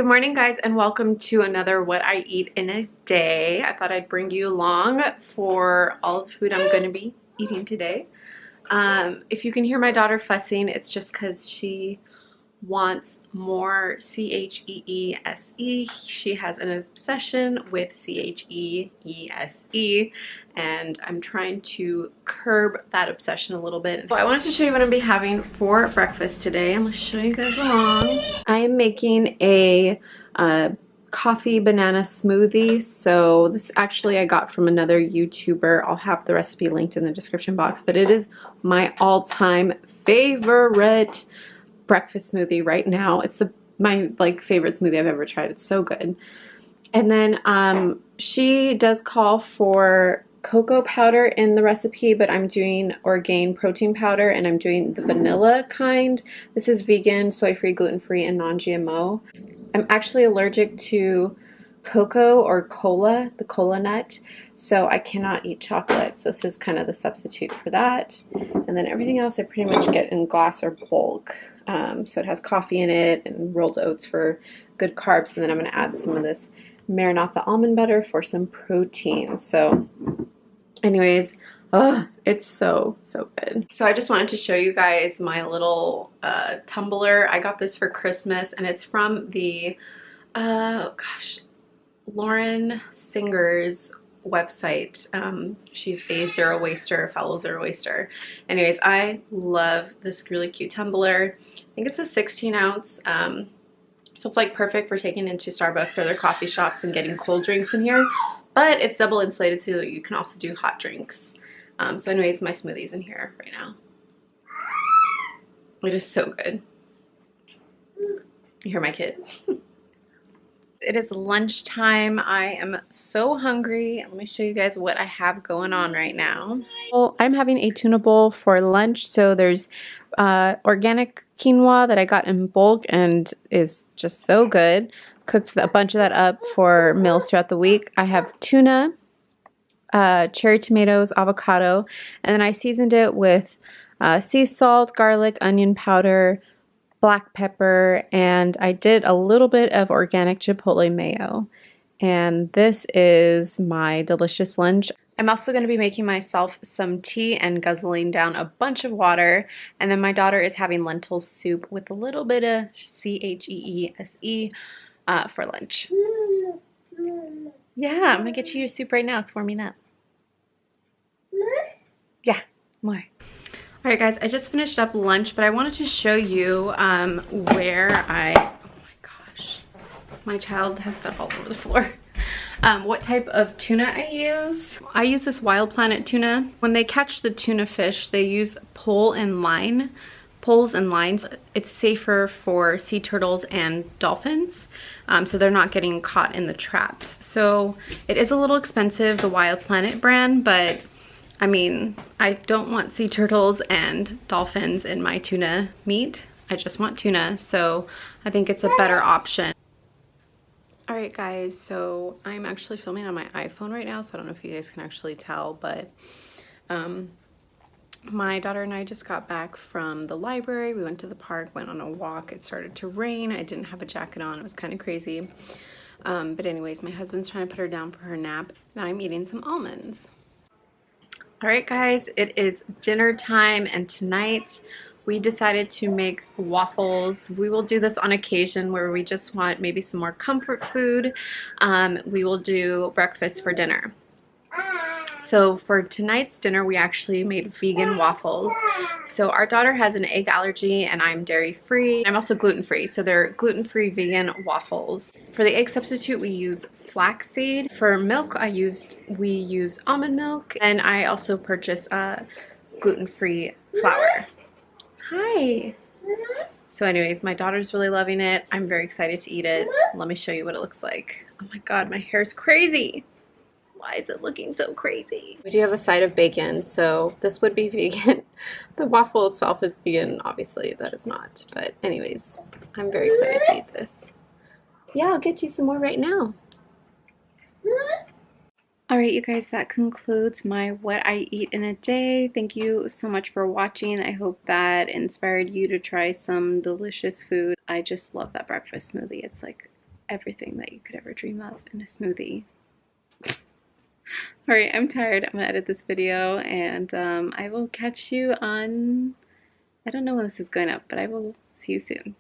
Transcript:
Good morning, guys, and welcome to another What I Eat in a Day. I thought I'd bring you along for all the food I'm going to be eating today. If you can hear my daughter fussing, it's just because she wants more CHEESE. She has an obsession with CHEESE, and I'm trying to curb that obsession a little bit. So I wanted to show you what I'm going to be having for breakfast today. I'm going to show you guys along. I am making a coffee banana smoothie. So this actually I got from another YouTuber. I'll have the recipe linked in the description box, but it is my all-time favorite breakfast smoothie right now. It's my favorite smoothie I've ever tried. It's so good. And then she does call for cocoa powder in the recipe, but I'm doing Orgain protein powder, and I'm doing the vanilla kind. This is vegan, soy-free, gluten-free, and non-GMO. I'm actually allergic to cocoa or cola, the cola nut, so I cannot eat chocolate. So this is kind of the substitute for that. And then everything else I pretty much get in glass or bulk. So it has coffee in it and rolled oats for good carbs. And then I'm going to add some of this Marinata almond butter for some protein. So anyways, it's so good. So I just wanted to show you guys my little tumbler. I got this for Christmas, and it's from the Lauren Singer's website. She's a zero waster, fellow zero waster. Anyways, I love this really cute tumbler. I think it's a 16 ounce. So it's like perfect for taking into Starbucks or other coffee shops and getting cold drinks in here. But it's double insulated, so you can also do hot drinks. So anyways, my smoothie's in here right now. It is so good. You hear my kid. It is lunchtime. I am so hungry. Let me show you guys what I have going on right now. Well, I'm having a tuna bowl for lunch. So there's organic quinoa that I got in bulk and is just so good. Cooked a bunch of that up for meals throughout the week. I have tuna, cherry tomatoes, avocado, and then I seasoned it with sea salt, garlic, onion powder, black pepper, and I did a little bit of organic chipotle mayo. And this is my delicious lunch. I'm also going to be making myself some tea and guzzling down a bunch of water. And then my daughter is having lentil soup with a little bit of CHEESE for lunch. Yeah, I'm going to get you your soup right now. It's warming up. Yeah, more. Alright guys, I just finished up lunch, but I wanted to show you where oh my gosh, my child has stuff all over the floor. What type of tuna I use. I use this Wild Planet tuna. When they catch the tuna fish, they use poles and lines. It's safer for sea turtles and dolphins, so they're not getting caught in the traps. So it is a little expensive, the Wild Planet brand, but I mean, I don't want sea turtles and dolphins in my tuna meat. I just want tuna, so I think it's a better option. Alright guys, so I'm actually filming on my iPhone right now, so I don't know if you guys can actually tell, but my daughter and I just got back from the library. We went to the park, went on a walk. It started to rain. I didn't have a jacket on. It was kind of crazy. But anyways, my husband's trying to put her down for her nap, and I'm eating some almonds. Alright guys, it is dinner time, and tonight we decided to make waffles. We will do this on occasion where we just want maybe some more comfort food. We will do breakfast for dinner. So for tonight's dinner, we actually made vegan waffles. So our daughter has an egg allergy and I'm dairy-free. I'm also gluten-free, so they're gluten-free vegan waffles. For the egg substitute, we use flaxseed. For milk, we use almond milk, and I also purchased gluten-free flour. Hi. So anyways, my daughter's really loving it. I'm very excited to eat it. Let me show you what it looks like. Oh my god, my hair's crazy. Why is it looking so crazy? We do have a side of bacon, so this would be vegan. The waffle itself is vegan, obviously that is not. But anyways, I'm very excited to eat this. Yeah, I'll get you some more right now. Alright you guys, that concludes my what I eat in a day. Thank you so much for watching. I hope that inspired you to try some delicious food. I just love that breakfast smoothie. It's like everything that you could ever dream of in a smoothie. Alright, I'm tired. I'm gonna edit this video and I will catch you on, I don't know when this is going up, but I will see you soon.